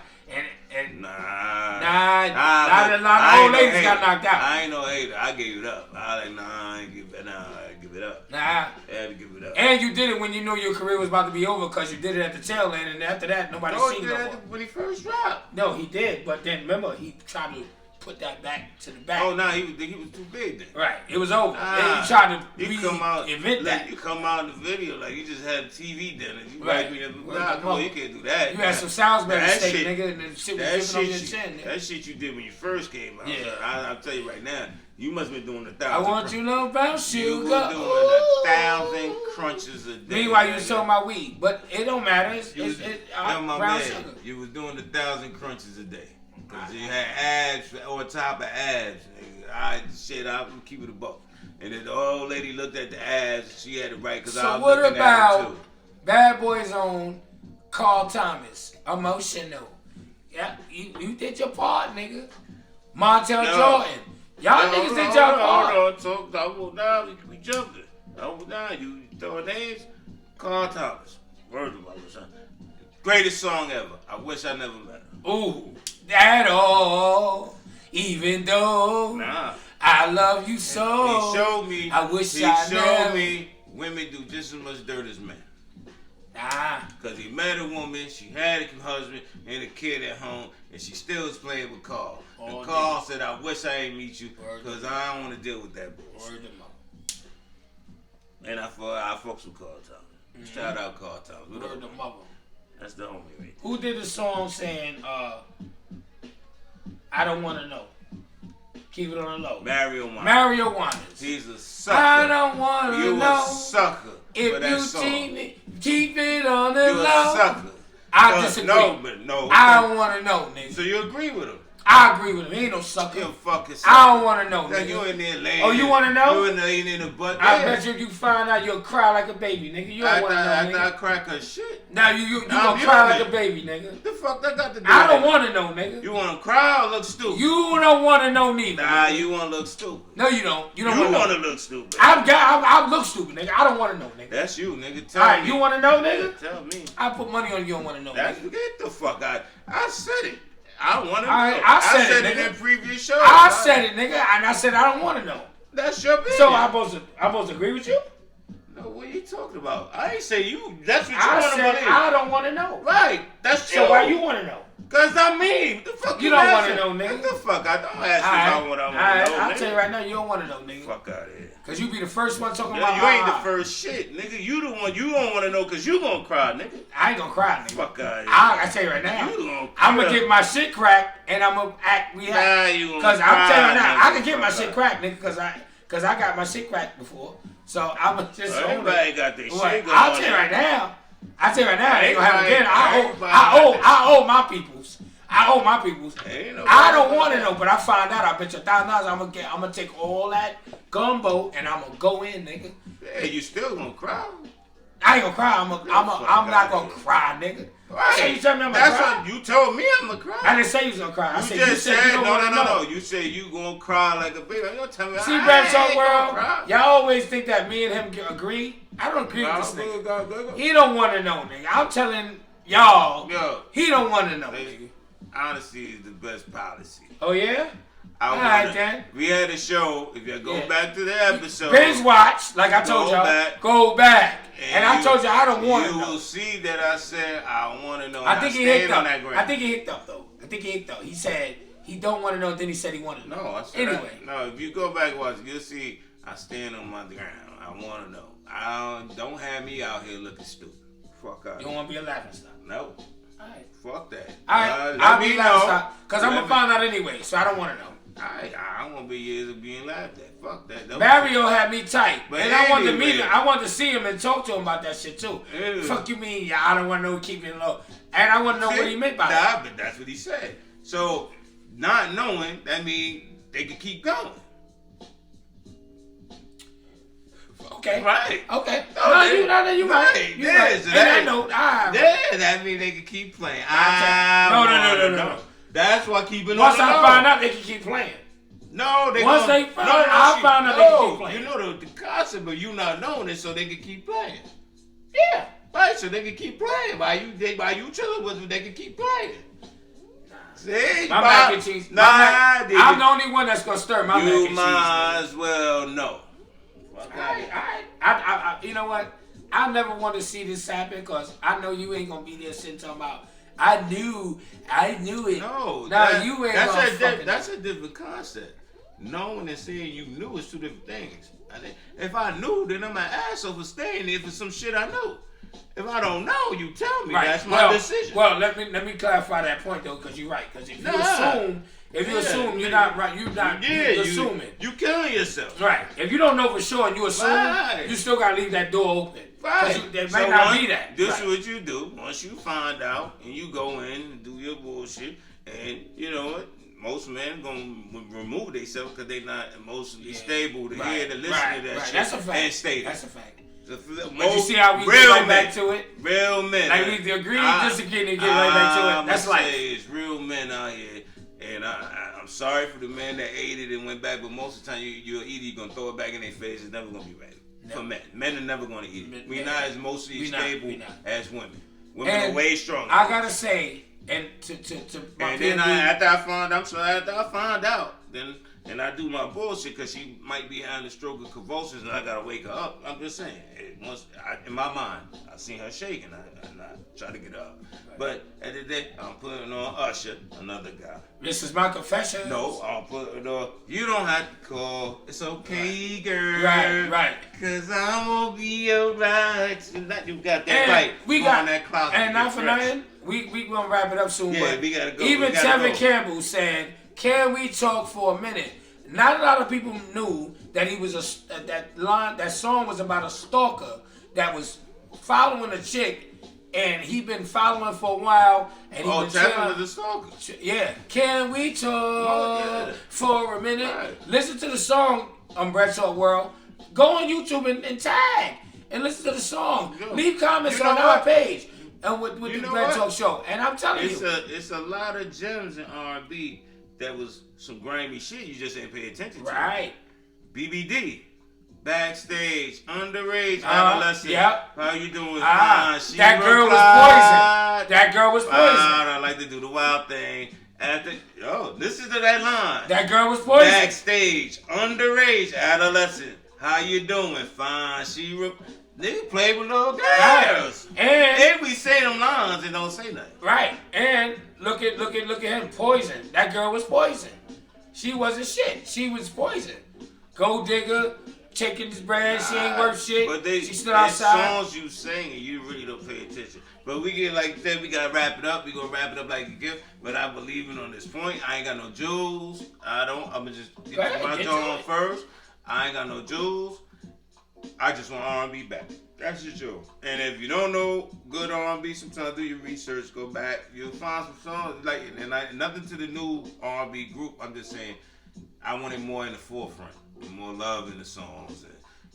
And a lot of old ladies got knocked out. I ain't no hater. I gave it up. I like, I give it up. Nah. I had to give it up. And you did it when you knew your career was about to be over because you did it at the tail end, and after that, nobody seen it no more. When he first dropped. No, he did, but then remember, he tried to put that back to the back. Oh, no, he was too big then. Right, it was over. Then he tried to reinvent that. You come out in the video like you just had a TV dinner. You right. you can't do that. You had some Salisbury steak, nigga, and the shit was giving on your chin. Nigga. That shit you did when you first came out. Yeah. I'll tell you right now, you must have been doing 1,000. I want you to know about sugar. You were doing 1,000 crunches a day. Meanwhile, you was talking about weed, but it don't matter. It's brown sugar. You was doing 1,000 crunches a day. Cause you had abs on top of abs. I'm keep it a buck. And then the old lady looked at the abs. She had it right because I was looking at it too. Bad Boy's own Carl Thomas, Emotional? Yeah, you did your part, nigga. Montel Jordan. Y'all niggas did your part. Hold on. We jumped it. Hold on. You throwing names? Carl Thomas. Word of my son. Greatest song ever. I wish I never met her. Ooh. At all, even though I love you so. He showed me. I wish I never. He showed me women do just as much dirt as men. Nah. Because he met a woman, she had a husband and a kid at home, and she still was playing with Carl. And Carl said, I wish I ain't meet you because I don't want to deal with that bullshit. And I fucks with Carl Thomas. Shout out Carl Thomas. Word to mother. That's the homie right. Who did the song saying, I don't want to know? Keep it on the low. Mario Waters. He's a sucker. I don't want to know. You a sucker if for that you song. Keep it on the low. You a sucker. I disagree. No. I don't want to know, nigga. So you agree with him? I agree with him. He ain't no sucker. You a fucking sucker. I don't want to know, nigga. You in there laying. Oh, you want to know? You laying in the butt. I bet you find out you'll cry like a baby, nigga. You don't want to know, nigga. I cry cause shit. Now you gonna cry like a baby, nigga. The fuck that got to do? I don't want to know, nigga. You want to cry or look stupid? You don't want to know neither. Nah, you want to look stupid. No, you don't. You want to look stupid. I look stupid, nigga. I don't want to know, nigga. That's you, nigga. Tell me. You want to know, nigga? Tell me. I put money on you don't want to know, nigga. Get the fuck out. I said it. I want to know. I said it in previous shows. I said it, nigga, and I said I don't want to know. That's your business. So I'm supposed to agree with you? No, what are you talking about? I ain't say you. That's what you want to believe. I don't want to know. Right. That's you. So why you want to know? Because I'm me. What the fuck you don't want to know, nigga. What the fuck? I don't ask you about what I want to know, I'll tell you right now, you don't want to know, nigga. Fuck out of here. Because you be the first one talking about you ain't the first shit, nigga. You the one. You don't want to know because you going to cry, nigga. I ain't going to cry, nigga. Fuck out of here. I tell you right now. I'm going to get my shit cracked and I'm going to act react. Nah, you going to cry. Because I'm telling you right now, I can get my shit cracked, nigga, because I got my shit cracked before. So I'm just everybody got their shit going on. I'll tell you right now. I tell you right now, they ain't gonna have again. I owe my peoples. I don't want to know, but I find out. I bet you $1,000. I'm gonna take all that gumbo and I'm gonna go in, nigga. Yeah, you still gonna cry? I ain't gonna cry. I'm not gonna cry, nigga. Right. So you tell me I'm gonna That's cry? what you told me I'm gonna cry. I didn't say you was gonna cry. I You said no. You said you gonna cry like a baby. You gonna tell me? See, Brad Talk World, y'all always think that me and him agree. I don't agree with this nigga. Go. He don't want to know, nigga. I'm telling y'all, he don't want to know, nigga. Honesty is the best policy. Oh yeah. All right, then. We had a show. If you go back to the episode, binge watch, like I told y'all. Go back. And I told you I don't want to know. You will see that I said I want to know. I think he hicked up. I think he hicked up, though. He said he don't want to know, then he said he wanted to know. No, I said anyway. No, if you go back and watch, you'll see I stand on my ground. I want to know. Don't have me out here looking stupid. Fuck out. You don't want to be a laughing stock? No. Alright. Fuck that. Alright, I'll be laughing stock. Because I'm going to find out anyway, so I don't want to know. I don't want to be years of being laughed at. Fuck that. Mario had me tight. But and I wanted to meet him. I wanted to see him and talk to him about that shit too. Fuck you mean? Yeah, I don't want to know keeping low. And I want to know what he meant by that. But that's what he said. So, not knowing, that means they could keep going. Okay. Right. Okay. No, you right. You right. So that means they could keep playing. No. That's why keeping Once I find out, they can keep playing. No, they Once they find out, I find out they can keep playing. You know the concept of you not knowing it, so they can keep playing. Yeah. Right, so they can keep playing. While you chilling with them, they can keep playing. See, my mac and cheese. I'm the only one that's gonna stir my mac and cheese. You might as well know. I you know what? I never want to see this happen because I know you ain't gonna be there sitting talking about. I knew it. No, you ain't gonna that's a different concept. Knowing and saying you knew is two different things. If I knew, then I'm an asshole for staying there for some shit I knew. If I don't know, you tell me. Right. That's my decision. Well, let me clarify that point though, because you're right. Because if you assume you're not right, you're assuming. You killing yourself. Right. If you don't know for sure and you assume, you still gotta leave that door open. Right. There might not be that. This is what you do. Once you find out and you go in and do your bullshit, and you know what? Most men gonna remove themselves because they not emotionally stable to hear to listen to that shit. That's a fact. And stay there. That's a fact. But you see how we get right back to it? Real men. Like we agree, disagree, and get right back to it. That's life. It's real men out here. And I'm sorry for the men that ate it and went back, but most of the time you're either gonna throw it back in their face. It's never gonna be ready. For men are never gonna eat it. We're not as emotionally stable as women. Women are way stronger. I gotta say, and to my and then after I found out, then I do my bullshit because she might be having a stroke of convulsions and I gotta wake her up. I'm just saying, in my mind, I seen her shaking. I try to get her up. But at the end of the day, I'm putting on Usher, another guy. This is my confession. No, I'm putting on. You don't have to call. It's okay, girl. Right. Cause I'm gonna be alright. You got that right. We got that closet. And not for nothing, we gonna wrap it up soon. Yeah, but we gotta go. Even Tevin Campbell said, "Can we talk for a minute?" Not a lot of people knew that he was that song was about a stalker that was following a chick. And he been following for a while, and he been Tevin was a stalker. Yeah. Can we talk for a minute? Right. Listen to the song on Brad Talk World. Go on YouTube and tag and listen to the song. Leave comments on our page and with the Brad Talk Show. And I'm telling you, it's a lot of gems in R&B that was some grimy shit you just didn't pay attention to. Right. BBD. Backstage, underage, adolescent. Yep. How you doing? That girl was poison. That girl was poison. I like to do the wild thing. Listen to that line. That girl was poison. Backstage, underage, adolescent. How you doing? Fine. They play with little girls. Right. And we say them lines and don't say nothing. Right. And look at him, poison. That girl was poison. She wasn't shit. She was poison. Gold digger. Taking this brand, she ain't worth shit. But she stood outside. Songs you sing and you really don't pay attention. But we get like that, we gotta wrap it up. We gonna wrap it up like a gift. But I believe in on this point. I ain't got no jewels. I'ma just get my joint on first. I ain't got no jewels. I just want R&B back. That's the truth. And if you don't know good R&B, sometimes do your research, go back. You'll find some songs like, nothing to the new R&B group. I'm just saying, I want it more in the forefront, more love in the songs.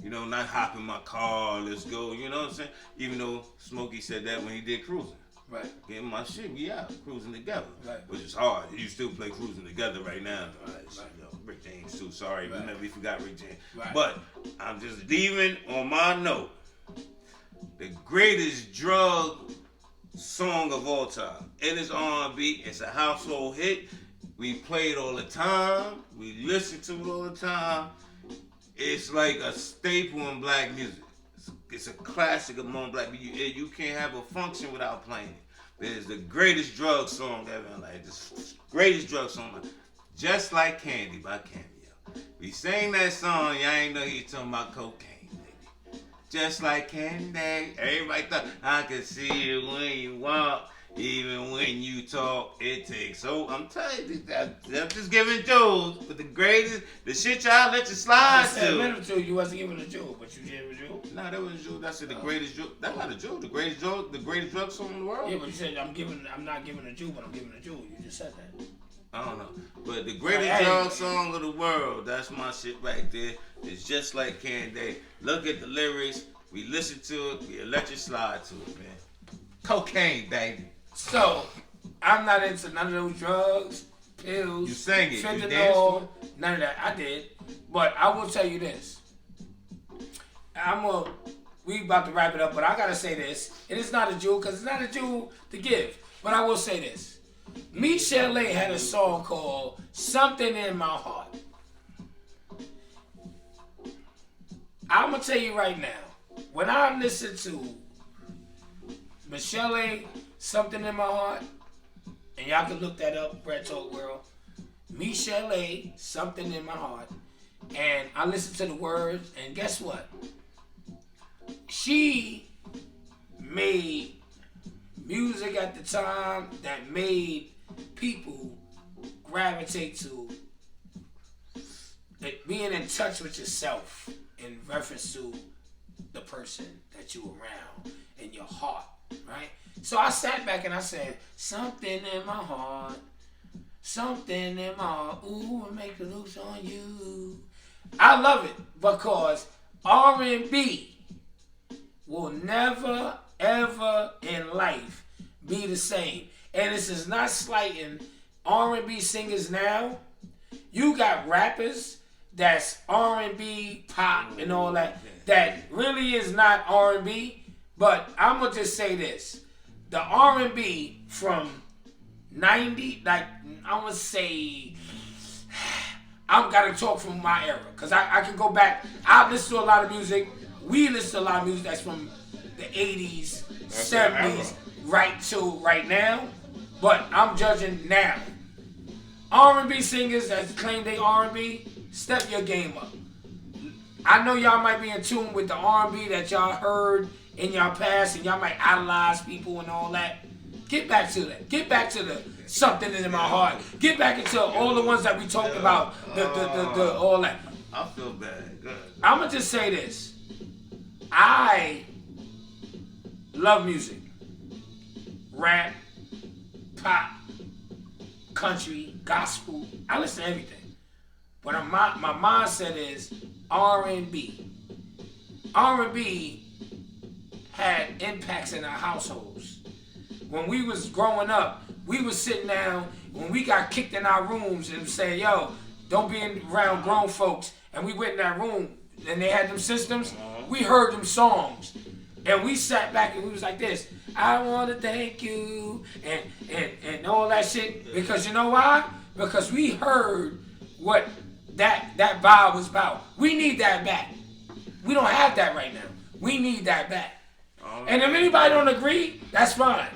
And, not hop in my car, let's go. You know what I'm saying? Even though Smokey said that when he did Cruising. Right. Getting my shit, we out cruising together. Right. Which is hard. You still play Cruising Together right now. Right. Rick James too. Sorry, we forgot Rick James. Right. But I'm just leaving on my note. The greatest drug song of all time. It is R&B. It's a household hit. We play it all the time. We listen to it all the time. It's like a staple in black music. It's a classic among black people. You can't have a function without playing it. It is the greatest drug song ever in life. The greatest drug song. Just Like Candy by Cameo. We sang that song, y'all ain't know you talking about cocaine, baby. Just like candy. Everybody thought I could see you when you walk, even when you talk. It takes so. I'm telling you, I'm just giving jewels, but the greatest, the shit y'all let you slide to. A minute or two, you wasn't giving a jewel, but you gave a jewel. No, that was a jewel. That's the greatest jewel. That's not a jewel. The greatest drug song in the world. Yeah, but you said I'm not giving a jewel, but I'm giving a jewel. You just said that. I don't know. But the greatest drug song of the world, that's my shit right there. It's Just Like Candy. Look at the lyrics. We listen to it. We let you slide to it, man. Cocaine, baby. So, I'm not into none of those drugs, pills, you sang it. fentanyl, none of that. I did. But I will tell you this. We about to wrap it up, but I gotta say this. It is not a jewel, because it's not a jewel to give. But I will say this. Michelle had a song called Something in My Heart. I'm going to tell you right now, when I listen to Michelle Something in My Heart, and y'all can look that up, Brett Talk World, Michelle Something in My Heart, and I listen to the words, and guess what? She made music at the time that made people gravitate to being in touch with yourself in reference to the person that you around in your heart, right? So I sat back and I said, something in my heart, something in my heart, ooh, it make it loose on you. I love it because R&B will never, ever in life be the same. And this is not slighting R&B singers now. You got rappers that's R&B, pop, and all that. That really is not R&B. But I'm going to just say this. The R&B from 90, like, I would say, I'm got to talk from my era. Because I can go back. I listen to a lot of music. We listen to a lot of music that's from the 80s, 70s, right to right now. But I'm judging now. R&B singers that claim they R&B, step your game up. I know y'all might be in tune with the R&B that y'all heard in y'all past, and y'all might idolize people and all that. Get back to that. Get back to the something in my heart. Get back into all the ones that we talked about. The all that. I feel bad. Good. I'm gonna just say this. I love music. Rap, pop, country, gospel. I listen to everything. But my mindset is R&B. R&B had impacts in our households. When we was growing up, we was sitting down, when we got kicked in our rooms and saying, yo, don't be around grown folks. And we went in that room and they had them systems. We heard them songs. And we sat back and we was like this. I want to thank you and all that shit. Because you know why? Because we heard what that vibe was about. We need that back. We don't have that right now. We need that back. And if anybody don't agree, that's fine.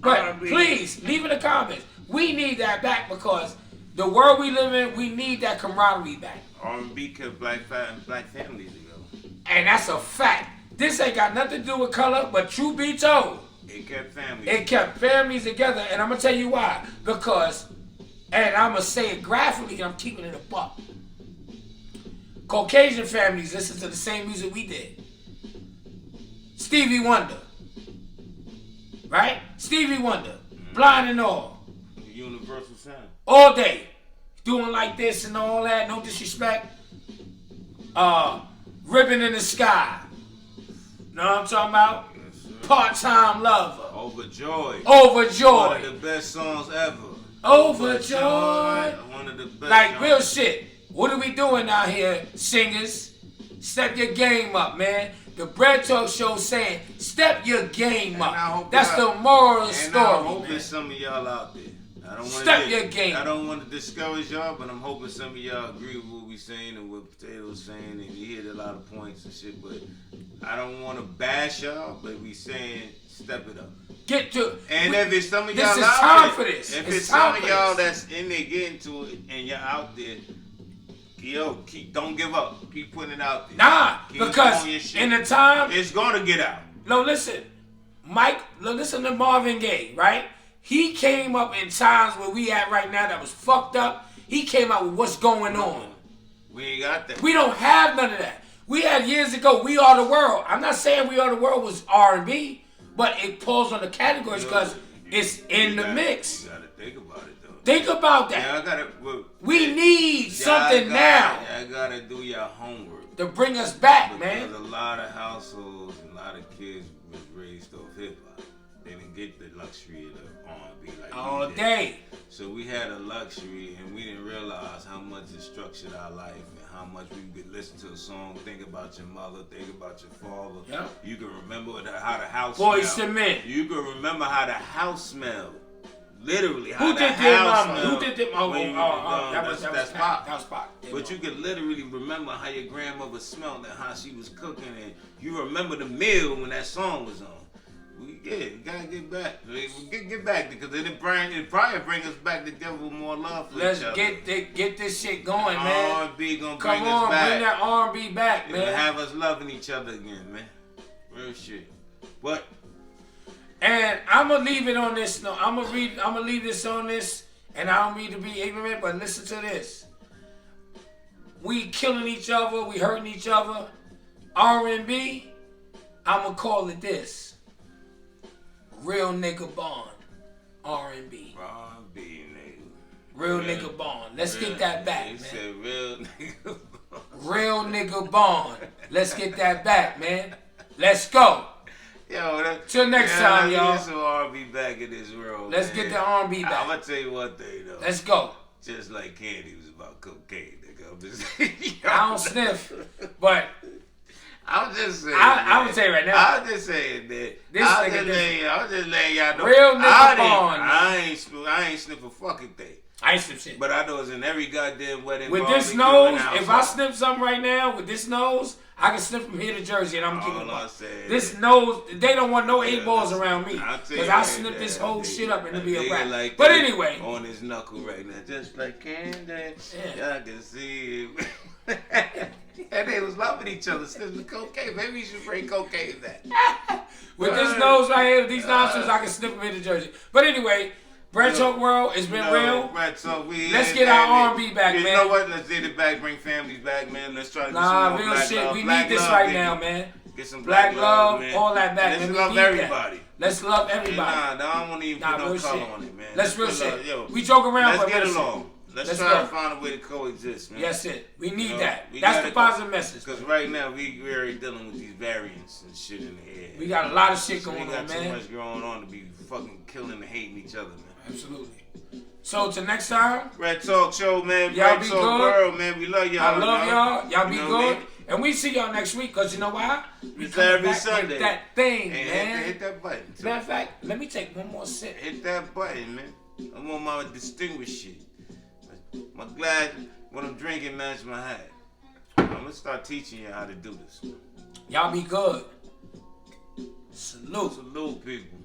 But please, leave in the comments. We need that back because the world we live in, we need that camaraderie back. R&B kept black families together. And that's a fact. This ain't got nothing to do with color, but truth be told, it kept families. It kept families together, and I'm gonna tell you why. Because, and I'm gonna say it graphically, and I'm keeping it a buck. Caucasian families listen to the same music we did. Stevie Wonder. Right? Stevie Wonder. Blind and all. Universal sound. All day. Doing like this and all that. No disrespect. Ribbon in the Sky. Know what I'm talking about? Yes, Part-Time Lover. Overjoyed. Overjoyed. One of the best songs ever. Overjoyed. One of the best. Like songs. real shit. What are we doing out here, singers? Step your game up, man. The Bread Talk Show saying, step your game up. That's the moral of the story, I'm hoping man. some of y'all out there. Step your game. I don't want to discourage y'all, but I'm hoping some of y'all agree with what we saying and what Potato's saying, and you hit a lot of points and shit. But I don't want to bash y'all, but we saying step it up. Get to. And if it's some of y'all this is out time there, for this. if it's some of y'all that's in there getting to it, and you're out there, yo, don't give up. Keep putting it out there. Nah, Keep because doing your shit. in the time, it's gonna get out. No, listen, Mike. Listen to Marvin Gaye, right? He came up in times where we at right now that was fucked up. He came out with what's going on. We ain't got that. We don't have none of that. We had years ago, We Are the World. I'm not saying We Are the World was R&B, but it falls on the categories because it's in the mix. You gotta think about it though. Think about that. Well, we need something now. I gotta do your homework to bring us back, because man. Because a lot of households and a lot of kids was raised off hip hop. They didn't get the luxury of the R&B like all day. So we had a luxury and we didn't realize how much it structured our life and how much we could listen to a song, think about your mother, think about your father. Yep. You can remember how the house Boys smelled. to Men. You can remember how the house smelled. Literally, how Who the did house mama? smelled. Who did them? That's Pop. That was Pop. But you could literally remember how your grandmother smelled and how she was cooking, and you remember the meal when that song was on. We gotta get back. Get back because it'll probably bring us back together with more love for Let's each other. get this shit going, man. R&B gonna Come bring on, us back. bring that R&B back, man. It'll have us loving each other again, man. Real shit. But and I'm gonna leave it on this. No, I'm gonna leave this on this, and I don't mean to be ignorant, but listen to this. We killing each other, we hurting each other. R&B, I'm gonna call it this. Real nigga bond. R&B. R&B, nigga. Real nigga bond. Let's get that back, man. Said real nigga bond. Real nigga bond. Let's get that back, man. Let's go. Yo, till next time, y'all. Let's get some R&B back in this world. Let's get the R&B back. I'm gonna tell you one thing though. Let's go. Just like Candy was about cocaine, nigga. I'm just I don't sniff, but I'm just saying. I'm gonna tell you right now. I'm just saying that. I'm just letting y'all know. Real nigga bond. I ain't sniff a fucking thing. I ain't sniff shit. But I know it's in every goddamn wedding. With this nose, if I sniff something right now with this nose, I can sniff from here to Jersey and I'm keeping it. This nose, they don't want no 8 balls around me. Because I sniff this whole shit up and it'll be a wrap. Like but anyway. On his knuckle right now. Just like Candy. Yeah. Y'all can see it. And they was loving each other, sniffing cocaine. Maybe you should bring cocaine back. With this nose right here, with these nostrils, I can sniff them here to Jersey. But anyway, Bread Talk World, it's been real. Let's get our R&B back, man. You know what? Let's get it back. Bring families back, man. Let's try to get some more real black shit. love. We Black need this love, right baby. now, man. Get some black love, man. all that back, man. Let's love everybody. That. Let's love everybody. Nah, I don't want to even put no color on it, man. Let's real shit. We joke around, let's get along. Let's try to find a way to coexist, man. That's it. We need that. That's the positive message. Because right now, we're already dealing with these variants and shit in the air. We got a lot of shit going on, man. We got too much going on to be fucking killing and hating each other, man. Absolutely. So, till next time. Red Talk Show, man. Y'all Red be Talk good. World, man. We love y'all. I love y'all. Y'all be good. Man? And we see y'all next week, because you know why? We come every Sunday. With that thing, and man. Hit that button. Matter of fact, let me take one more sip. Hit that button, man. I want my distinguished shit. I'm glad what I'm drinking match my hat. I'm gonna start teaching you how to do this. Y'all be good. Salute. Salute, people.